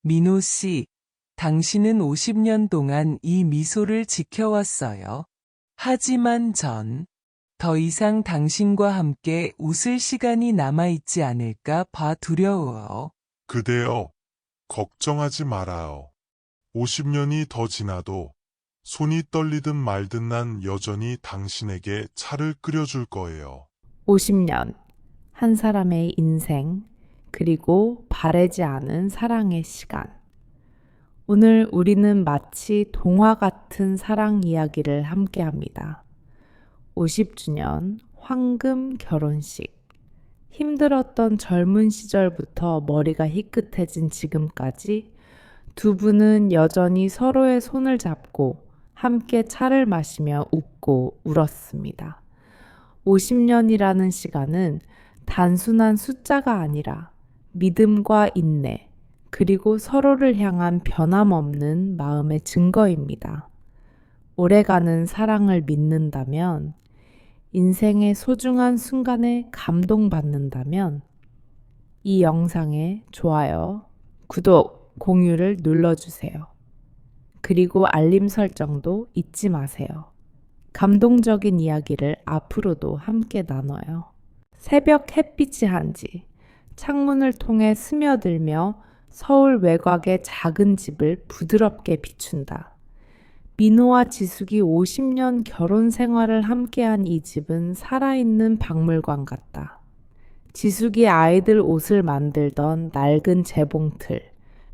민호 씨, 당신은 50년 동안 이 미소를 지켜왔어요. 하지만 더 이상 당신과 함께 웃을 시간이 남아있지 않을까 봐 두려워요. 그대여, 걱정하지 말아요. 50년이 더 지나도 손이 떨리든 말든 난 여전히 당신에게 차를 끓여줄 거예요. 50년. 한 사람의 인생, 그리고 바래지 않은 사랑의 시간. 오늘 우리는 마치 동화 같은 사랑 이야기를 함께 합니다. 50주년 황금 결혼식. 힘들었던 젊은 시절부터 머리가 희끗해진 지금까지 두 분은 여전히 서로의 손을 잡고 함께 차를 마시며 웃고 울었습니다. 50년이라는 시간은 단순한 숫자가 아니라 믿음과 인내, 그리고 서로를 향한 변함없는 마음의 증거입니다. 오래가는 사랑을 믿는다면, 인생의 소중한 순간에 감동받는다면, 이 영상에 좋아요, 구독, 공유를 눌러주세요. 그리고 알림 설정도 잊지 마세요. 감동적인 이야기를 앞으로도 함께 나눠요. 새벽 햇빛이 한지 창문을 통해 스며들며 서울 외곽의 작은 집을 부드럽게 비춘다. 민호와 지숙이 50년 결혼 생활을 함께한 이 집은 살아있는 박물관 같다. 지숙이 아이들 옷을 만들던 낡은 재봉틀,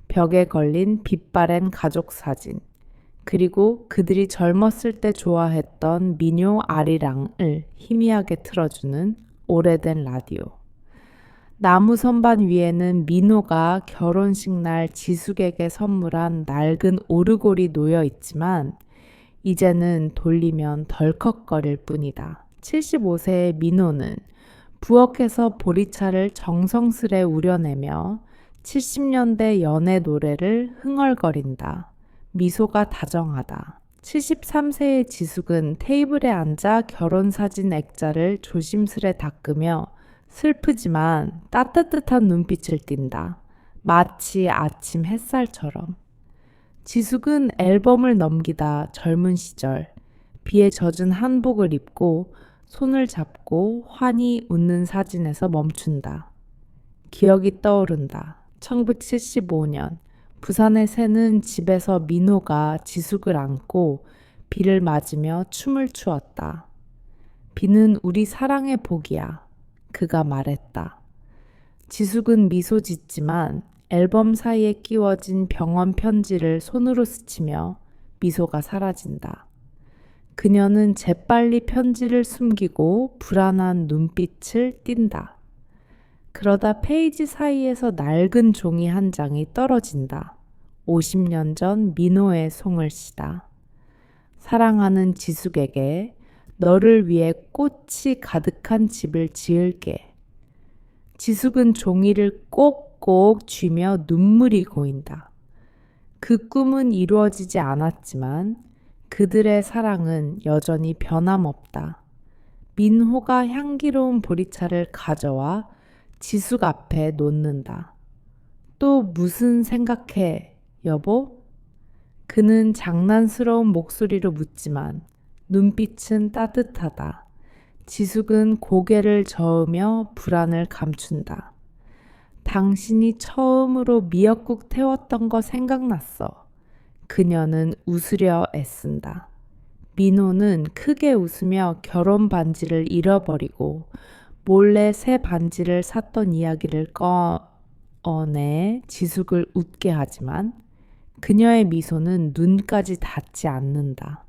벽에 걸린 빛바랜 가족 사진, 그리고 그들이 젊었을 때 좋아했던 민요 아리랑을 희미하게 틀어주는 오래된 라디오. 나무 선반 위에는 민호가 결혼식 날 지숙에게 선물한 낡은 오르골이 놓여 있지만 이제는 돌리면 덜컥거릴 뿐이다. 75세의 민호는 부엌에서 보리차를 정성스레 우려내며 70년대 연애 노래를 흥얼거린다. 미소가 다정하다. 73세의 지숙은 테이블에 앉아 결혼사진 액자를 조심스레 닦으며 슬프지만 따뜻한 눈빛을 띈다. 마치 아침 햇살처럼. 지숙은 앨범을 넘기다 젊은 시절 비에 젖은 한복을 입고 손을 잡고 환히 웃는 사진에서 멈춘다. 기억이 떠오른다. 1975년 부산의 새는 집에서 민호가 지숙을 안고 비를 맞으며 춤을 추었다. 비는 우리 사랑의 복이야. 그가 말했다. 지숙은 미소 짓지만 앨범 사이에 끼워진 병원 편지를 손으로 스치며 미소가 사라진다. 그녀는 재빨리 편지를 숨기고 불안한 눈빛을 띈다. 그러다 페이지 사이에서 낡은 종이 한 장이 떨어진다. 50년 전 민호의 송을시다. 사랑하는 지숙에게 너를 위해 꽃이 가득한 집을 지을게. 지숙은 종이를 꼭꼭 쥐며 눈물이 고인다. 그 꿈은 이루어지지 않았지만 그들의 사랑은 여전히 변함없다. 민호가 향기로운 보리차를 가져와 지숙 앞에 놓는다. 또 무슨 생각해, 여보? 그는 장난스러운 목소리로 묻지만 눈빛은 따뜻하다. 지숙은 고개를 저으며 불안을 감춘다. 당신이 처음으로 미역국 태웠던 거 생각났어. 그녀는 웃으려 애쓴다. 민호는 크게 웃으며 결혼 반지를 잃어버리고 몰래 새 반지를 샀던 이야기를 꺼내 지숙을 웃게 하지만 그녀의 미소는 눈까지 닿지 않는다.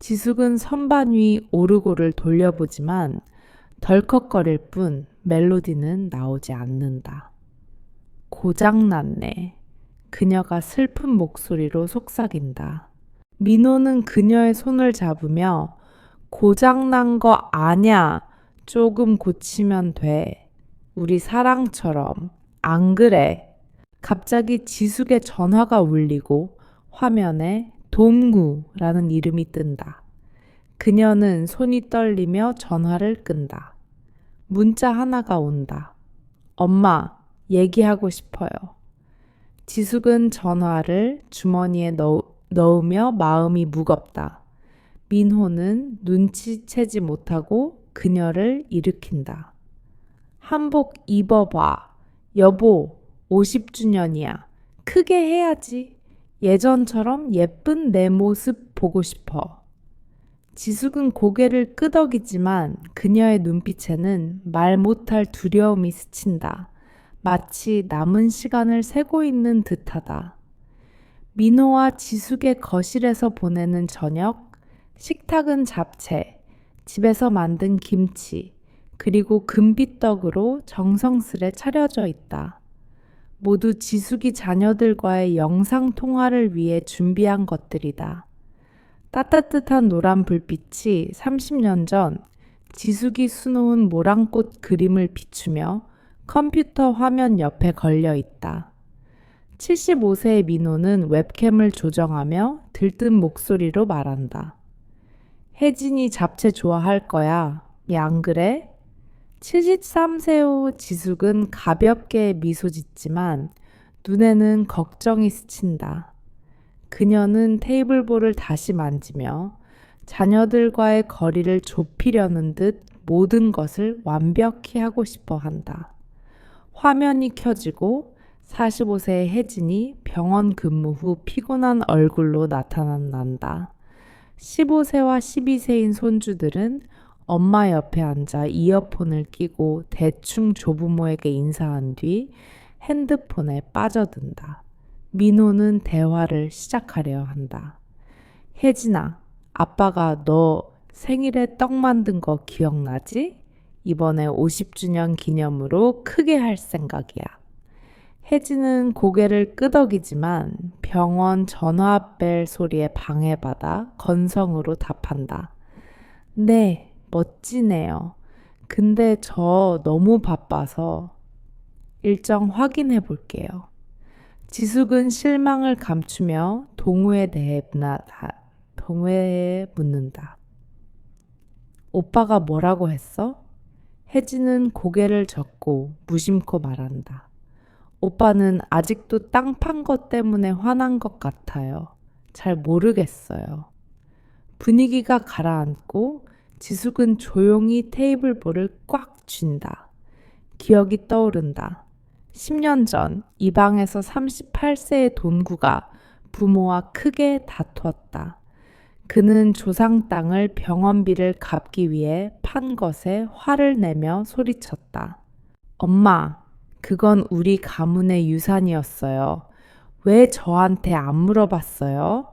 지숙은 선반 위 오르골을 돌려보지만 덜컥거릴 뿐 멜로디는 나오지 않는다. 고장났네. 그녀가 슬픈 목소리로 속삭인다. 민호는 그녀의 손을 잡으며 고장난 거 아냐. 조금 고치면 돼. 우리 사랑처럼. 안 그래? 갑자기 지숙의 전화가 울리고 화면에 동구라는 이름이 뜬다. 그녀는 손이 떨리며 전화를 끈다. 문자 하나가 온다. 엄마, 얘기하고 싶어요. 지숙은 전화를 주머니에 넣으며 마음이 무겁다. 민호는 눈치채지 못하고 그녀를 일으킨다. 한복 입어봐. 여보, 50주년이야. 크게 해야지. 예전처럼 예쁜 내 모습 보고 싶어. 지숙은 고개를 끄덕이지만 그녀의 눈빛에는 말 못할 두려움이 스친다. 마치 남은 시간을 세고 있는 듯하다. 민호와 지숙의 거실에서 보내는 저녁, 식탁은 잡채, 집에서 만든 김치, 그리고 금비떡으로 정성스레 차려져 있다. 모두 지숙이 자녀들과의 영상 통화를 위해 준비한 것들이다. 따뜻한 노란 불빛이 30년 전 지숙이 수놓은 모랑꽃 그림을 비추며 컴퓨터 화면 옆에 걸려 있다. 75세의 민호는 웹캠을 조정하며 들뜬 목소리로 말한다. 혜진이 잡채 좋아할 거야. 안 그래? 73세의 지숙은 가볍게 미소 짓지만 눈에는 걱정이 스친다. 그녀는 테이블볼을 다시 만지며 자녀들과의 거리를 좁히려는 듯 모든 것을 완벽히 하고 싶어 한다. 화면이 켜지고 45세의 혜진이 병원 근무 후 피곤한 얼굴로 나타난다. 15세와 12세인 손주들은 엄마 옆에 앉아 이어폰을 끼고 대충 조부모에게 인사한 뒤 핸드폰에 빠져든다. 민호는 대화를 시작하려 한다. 혜진아, 아빠가 너 생일에 떡 만든 거 기억나지? 이번에 50주년 기념으로 크게 할 생각이야. 혜진은 고개를 끄덕이지만 병원 전화벨 소리에 방해받아 건성으로 답한다. 네, 멋지네요. 근데 저 너무 바빠서 일정 확인해 볼게요. 지숙은 실망을 감추며 동우에 대해 묻는다. 오빠가 뭐라고 했어? 혜진은 고개를 젓고 무심코 말한다. 오빠는 아직도 땅 판 것 때문에 화난 것 같아요. 잘 모르겠어요. 분위기가 가라앉고 지숙은 조용히 테이블볼을 꽉 쥔다. 기억이 떠오른다. 10년 전 이 방에서 38세의 돈구가 부모와 크게 다투었다. 그는 조상 땅을 병원비를 갚기 위해 판 것에 화를 내며 소리쳤다. 엄마, 그건 우리 가문의 유산이었어요. 왜 저한테 안 물어봤어요?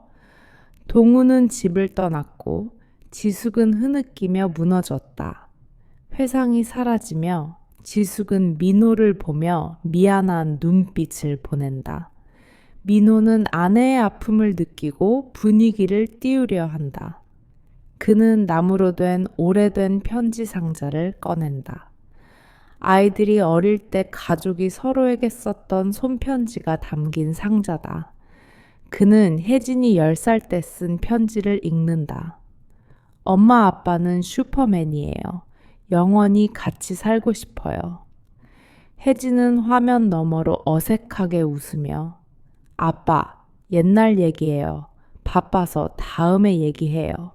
동우는 집을 떠났고 지숙은 흐느끼며 무너졌다. 회상이 사라지며 지숙은 민호를 보며 미안한 눈빛을 보낸다. 민호는 아내의 아픔을 느끼고 분위기를 띄우려 한다. 그는 나무로 된 오래된 편지 상자를 꺼낸다. 아이들이 어릴 때 가족이 서로에게 썼던 손편지가 담긴 상자다. 그는 혜진이 10살 때 쓴 편지를 읽는다. 엄마 아빠는 슈퍼맨이에요. 영원히 같이 살고 싶어요. 혜진은 화면 너머로 어색하게 웃으며 아빠, 옛날 얘기예요. 바빠서 다음에 얘기해요.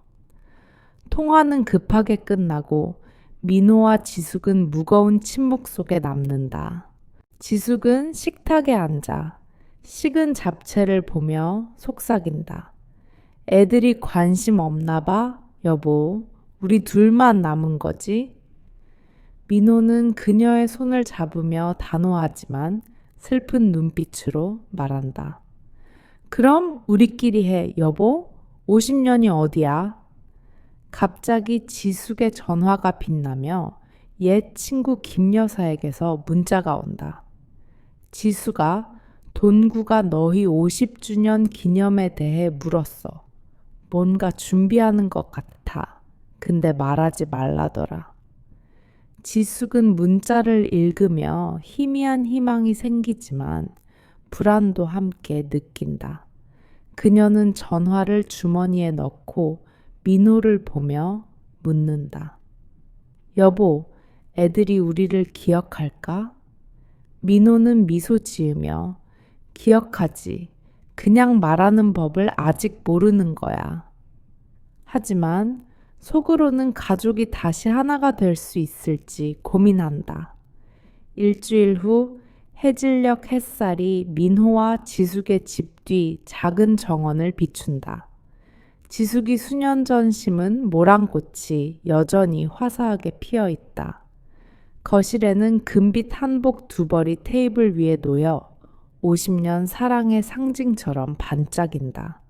통화는 급하게 끝나고 민호와 지숙은 무거운 침묵 속에 남는다. 지숙은 식탁에 앉아 식은 잡채를 보며 속삭인다. 애들이 관심 없나 봐, 여보. 우리 둘만 남은 거지? 민호는 그녀의 손을 잡으며 단호하지만 슬픈 눈빛으로 말한다. 그럼 우리끼리 해, 여보. 50년이 어디야? 갑자기 지숙의 전화가 빛나며 옛 친구 김 여사에게서 문자가 온다. 지숙아, 돈구가 너희 50주년 기념에 대해 물었어. 뭔가 준비하는 것 같아. 근데 말하지 말라더라. 지숙은 문자를 읽으며 희미한 희망이 생기지만 불안도 함께 느낀다. 그녀는 전화를 주머니에 넣고 민호를 보며 묻는다. 여보, 애들이 우리를 기억할까? 민호는 미소 지으며 기억하지. 그냥 말하는 법을 아직 모르는 거야. 하지만 속으로는 가족이 다시 하나가 될 수 있을지 고민한다. 일주일 후 해질녘 햇살이 민호와 지숙의 집 뒤 작은 정원을 비춘다. 지숙이 수년 전 심은 모란꽃이 여전히 화사하게 피어 있다. 거실에는 금빛 한복 두 벌이 테이블 위에 놓여 50년 사랑의 상징처럼 반짝인다.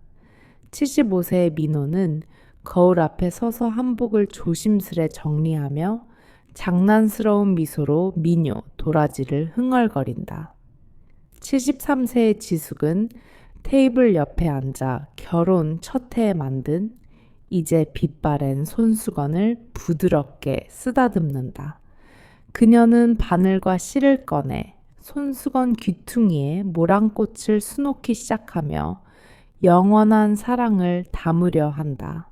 75세의 민호는 거울 앞에 서서 한복을 조심스레 정리하며 장난스러운 미소로 미녀 도라지를 흥얼거린다. 73세의 지숙은 테이블 옆에 앉아 결혼 첫 해에 만든 이제 빛바랜 손수건을 부드럽게 쓰다듬는다. 그녀는 바늘과 실을 꺼내 손수건 귀퉁이에 모란꽃을 수놓기 시작하며 영원한 사랑을 담으려 한다.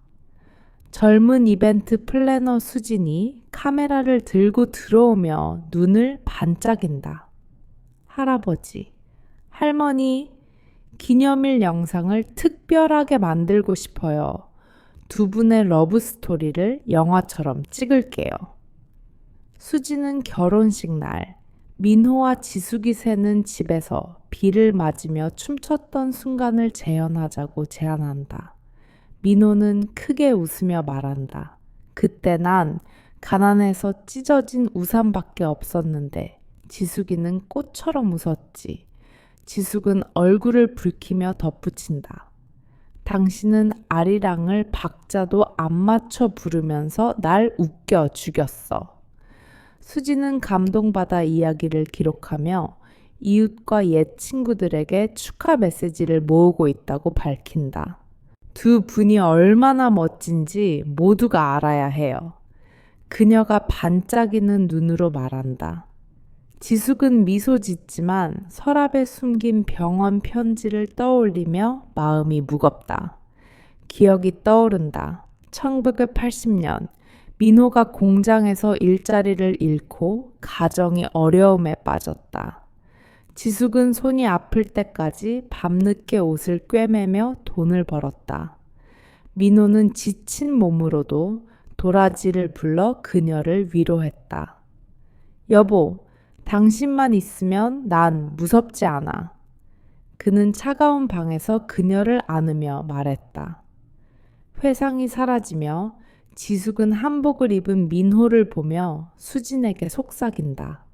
젊은 이벤트 플래너 수진이 카메라를 들고 들어오며 눈을 반짝인다. 할아버지, 할머니, 기념일 영상을 특별하게 만들고 싶어요. 두 분의 러브 스토리를 영화처럼 찍을게요. 수지는 결혼식 날 민호와 지숙이 새는 집에서 비를 맞으며 춤췄던 순간을 재현하자고 제안한다. 민호는 크게 웃으며 말한다. 그때 난 가난해서 찢어진 우산밖에 없었는데 지숙이는 꽃처럼 웃었지. 지숙은 얼굴을 붉히며 덧붙인다. 당신은 아리랑을 박자도 안 맞춰 부르면서 날 웃겨 죽였어. 수지는 감동받아 이야기를 기록하며 이웃과 옛 친구들에게 축하 메시지를 모으고 있다고 밝힌다. 두 분이 얼마나 멋진지 모두가 알아야 해요. 그녀가 반짝이는 눈으로 말한다. 지숙은 미소 짓지만 서랍에 숨긴 병원 편지를 떠올리며 마음이 무겁다. 기억이 떠오른다. 1980년 민호가 공장에서 일자리를 잃고 가정이 어려움에 빠졌다. 지숙은 손이 아플 때까지 밤늦게 옷을 꿰매며 돈을 벌었다. 민호는 지친 몸으로도 도라지를 불러 그녀를 위로했다. 여보, 당신만 있으면 난 무섭지 않아. 그는 차가운 방에서 그녀를 안으며 말했다. 회상이 사라지며 지숙은 한복을 입은 민호를 보며 수진에게 속삭인다.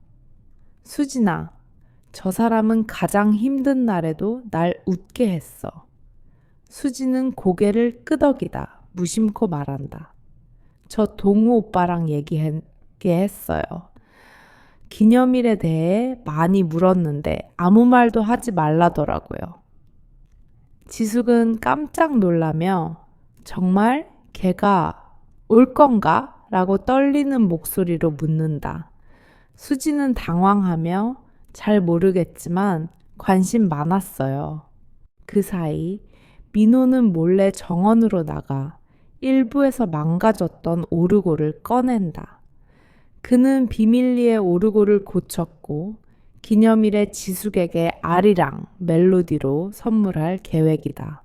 수진아, 저 사람은 가장 힘든 날에도 날 웃게 했어. 수진은 고개를 끄덕이다 무심코 말한다. 저 동우 오빠랑 얘기했어요. 기념일에 대해 많이 물었는데 아무 말도 하지 말라더라고요. 지숙은 깜짝 놀라며 정말 걔가 올 건가? 라고 떨리는 목소리로 묻는다. 수지는 당황하며 잘 모르겠지만 관심 많았어요. 그 사이 민호는 몰래 정원으로 나가 일부에서 망가졌던 오르골을 꺼낸다. 그는 비밀리에 오르골을 고쳤고 기념일에 지숙에게 아리랑 멜로디로 선물할 계획이다.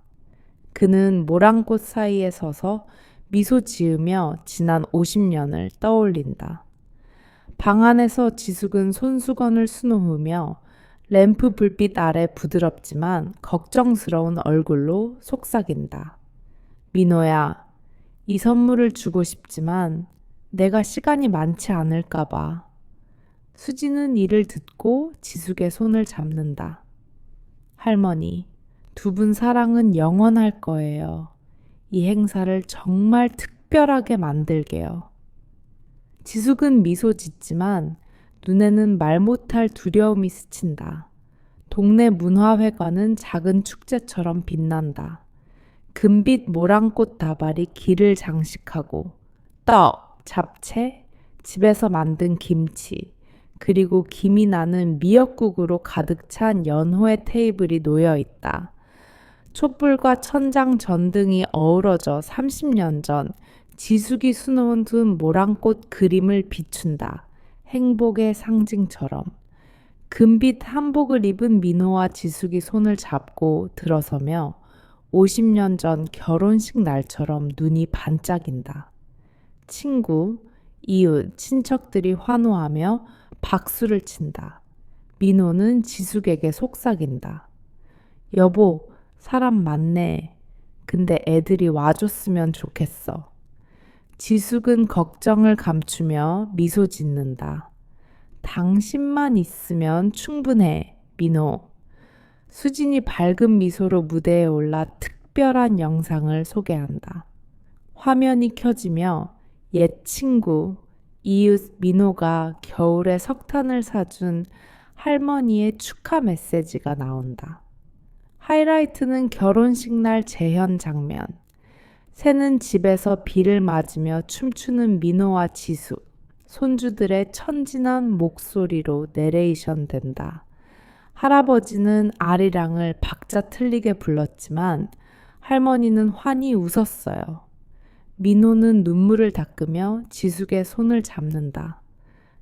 그는 모란꽃 사이에 서서 미소 지으며 지난 50년을 떠올린다. 방 안에서 지숙은 손수건을 수놓으며 램프 불빛 아래 부드럽지만 걱정스러운 얼굴로 속삭인다. 민호야, 이 선물을 주고 싶지만 내가 시간이 많지 않을까 봐. 수지는 이를 듣고 지숙의 손을 잡는다. 할머니, 두 분 사랑은 영원할 거예요. 이 행사를 정말 특별하게 만들게요. 지숙은 미소 짓지만 눈에는 말 못할 두려움이 스친다. 동네 문화회관은 작은 축제처럼 빛난다. 금빛 모란꽃 다발이 길을 장식하고 떡, 잡채, 집에서 만든 김치, 그리고 김이 나는 미역국으로 가득 찬 연호의 테이블이 놓여 있다. 촛불과 천장 전등이 어우러져 30년 전 지숙이 수놓은 두 모란꽃 그림을 비춘다. 행복의 상징처럼. 금빛 한복을 입은 민호와 지숙이 손을 잡고 들어서며 50년 전 결혼식 날처럼 눈이 반짝인다. 친구, 이웃, 친척들이 환호하며 박수를 친다. 민호는 지숙에게 속삭인다. 여보, 사람 많네. 근데 애들이 와줬으면 좋겠어. 지숙은 걱정을 감추며 미소 짓는다. 당신만 있으면 충분해, 민호. 수진이 밝은 미소로 무대에 올라 특별한 영상을 소개한다. 화면이 켜지며 옛 친구, 이웃 민호가 겨울에 석탄을 사준 할머니의 축하 메시지가 나온다. 하이라이트는 결혼식 날 재현 장면. 새는 집에서 비를 맞으며 춤추는 민호와 지숙. 손주들의 천진한 목소리로 내레이션 된다. 할아버지는 아리랑을 박자 틀리게 불렀지만 할머니는 환히 웃었어요. 민호는 눈물을 닦으며 지숙의 손을 잡는다.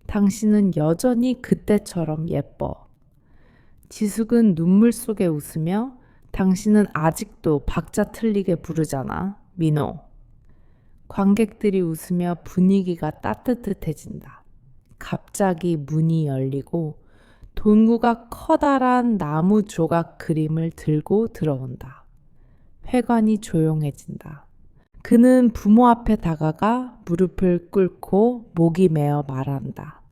당신은 여전히 그때처럼 예뻐. 지숙은 눈물 속에 웃으며 당신은 아직도 박자 틀리게 부르잖아, 민호. 관객들이 웃으며 분위기가 따뜻해진다. 갑자기 문이 열리고 동구가 커다란 나무 조각 그림을 들고 들어온다. 회관이 조용해진다. 그는 부모 앞에 다가가 무릎을 꿇고 목이 메어 말한다.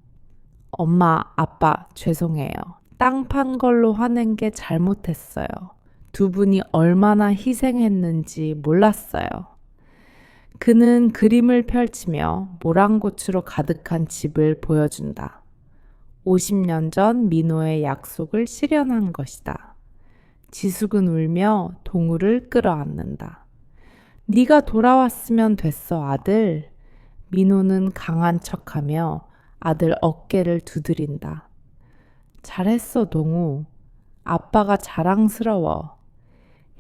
엄마, 아빠, 죄송해요. 땅 판 걸로 화낸 게 잘못했어요. 두 분이 얼마나 희생했는지 몰랐어요. 그는 그림을 펼치며 모랑고추로 가득한 집을 보여준다. 50년 전 민호의 약속을 실현한 것이다. 지숙은 울며 동우를 끌어안는다. 네가 돌아왔으면 됐어, 아들. 민호는 강한 척하며 아들 어깨를 두드린다. 잘했어, 동우. 아빠가 자랑스러워.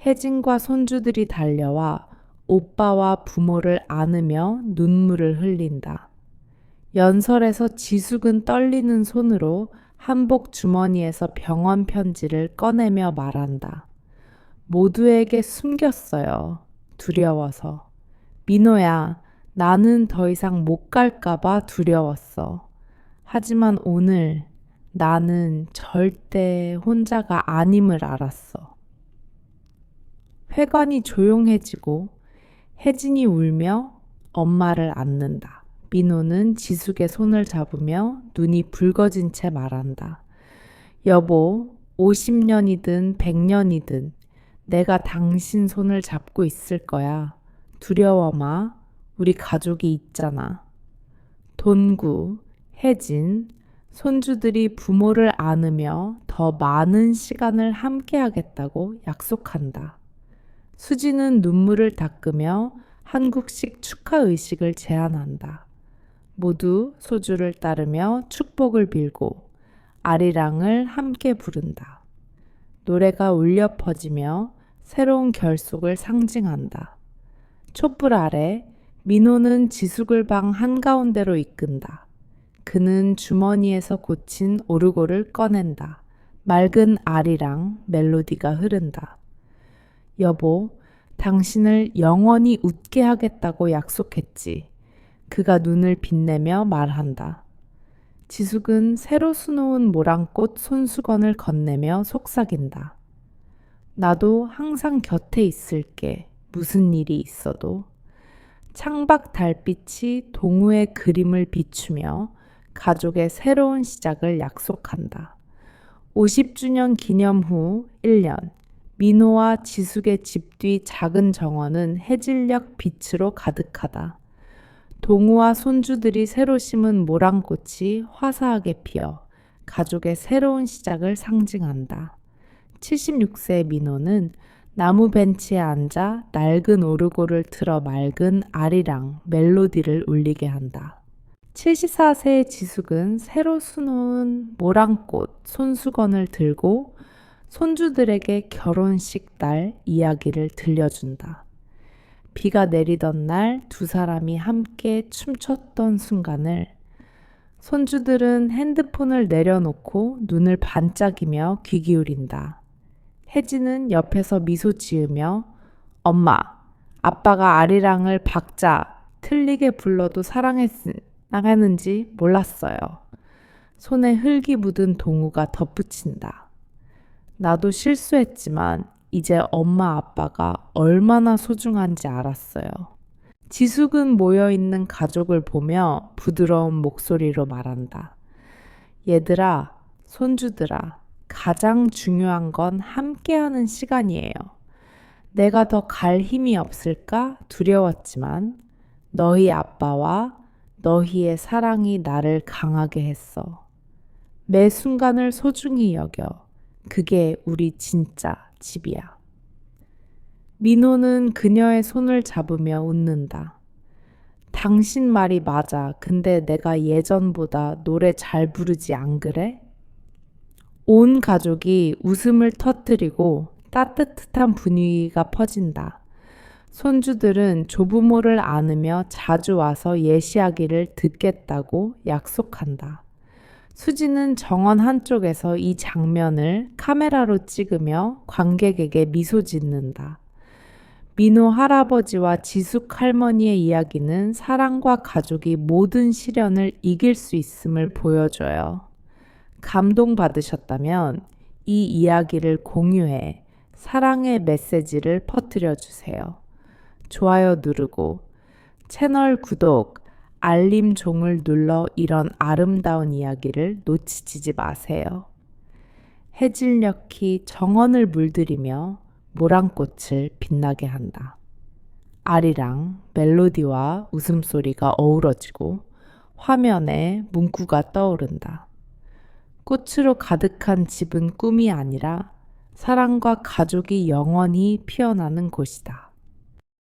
혜진과 손주들이 달려와 오빠와 부모를 안으며 눈물을 흘린다. 연설에서 지숙은 떨리는 손으로 한복 주머니에서 병원 편지를 꺼내며 말한다. 모두에게 숨겼어요. 두려워서. 민호야, 나는 더 이상 못 갈까봐 두려웠어. 하지만 오늘 나는 절대 혼자가 아님을 알았어. 회관이 조용해지고 혜진이 울며 엄마를 안는다. 민호는 지숙의 손을 잡으며 눈이 붉어진 채 말한다. 여보, 50년이든 100년이든 내가 당신 손을 잡고 있을 거야. 두려워 마. 우리 가족이 있잖아. 돈구, 혜진, 손주들이 부모를 안으며 더 많은 시간을 함께 하겠다고 약속한다. 수지는 눈물을 닦으며 한국식 축하 의식을 제안한다. 모두 소주를 따르며 축복을 빌고 아리랑을 함께 부른다. 노래가 울려 퍼지며 새로운 결속을 상징한다. 촛불 아래 민호는 지숙을 방 한가운데로 이끈다. 그는 주머니에서 고친 오르골을 꺼낸다. 맑은 아리랑 멜로디가 흐른다. 여보, 당신을 영원히 웃게 하겠다고 약속했지. 그가 눈을 빛내며 말한다. 지숙은 새로 수놓은 모랑꽃 손수건을 건네며 속삭인다. 나도 항상 곁에 있을게. 무슨 일이 있어도. 창밖 달빛이 동우의 그림을 비추며 가족의 새로운 시작을 약속한다. 50주년 기념 후 1년. 민호와 지숙의 집 뒤 작은 정원은 해질녘 빛으로 가득하다. 동우와 손주들이 새로 심은 모랑꽃이 화사하게 피어 가족의 새로운 시작을 상징한다. 76세 민호는 나무 벤치에 앉아 낡은 오르골을 틀어 맑은 아리랑 멜로디를 울리게 한다. 74세의 지숙은 새로 수놓은 모랑꽃 손수건을 들고 손주들에게 결혼식 날 이야기를 들려준다. 비가 내리던 날 두 사람이 함께 춤췄던 순간을 손주들은 핸드폰을 내려놓고 눈을 반짝이며 귀 기울인다. 혜진은 옆에서 미소 지으며 엄마, 아빠가 아리랑을 박자 틀리게 불러도 나가는지 몰랐어요. 손에 흙이 묻은 동우가 덧붙인다. 나도 실수했지만 이제 엄마 아빠가 얼마나 소중한지 알았어요. 지숙은 모여있는 가족을 보며 부드러운 목소리로 말한다. 얘들아, 손주들아, 가장 중요한 건 함께하는 시간이에요. 내가 더 갈 힘이 없을까 두려웠지만 너희 아빠와 너희의 사랑이 나를 강하게 했어. 매 순간을 소중히 여겨. 그게 우리 진짜 집이야. 민호는 그녀의 손을 잡으며 웃는다. 당신 말이 맞아. 근데 내가 예전보다 노래 잘 부르지 안 그래? 온 가족이 웃음을 터뜨리고 따뜻한 분위기가 퍼진다. 손주들은 조부모를 안으며 자주 와서 예시하기를 듣겠다고 약속한다. 수지는 정원 한쪽에서 이 장면을 카메라로 찍으며 관객에게 미소 짓는다. 민호 할아버지와 지숙 할머니의 이야기는 사랑과 가족이 모든 시련을 이길 수 있음을 보여줘요. 감동받으셨다면 이 이야기를 공유해 사랑의 메시지를 퍼뜨려 주세요. 좋아요 누르고 채널 구독, 알림 종을 눌러 이런 아름다운 이야기를 놓치지 마세요. 해질녘이 정원을 물들이며 모란꽃을 빛나게 한다. 아리랑 멜로디와 웃음소리가 어우러지고 화면에 문구가 떠오른다. 꽃으로 가득한 집은 꿈이 아니라 사랑과 가족이 영원히 피어나는 곳이다.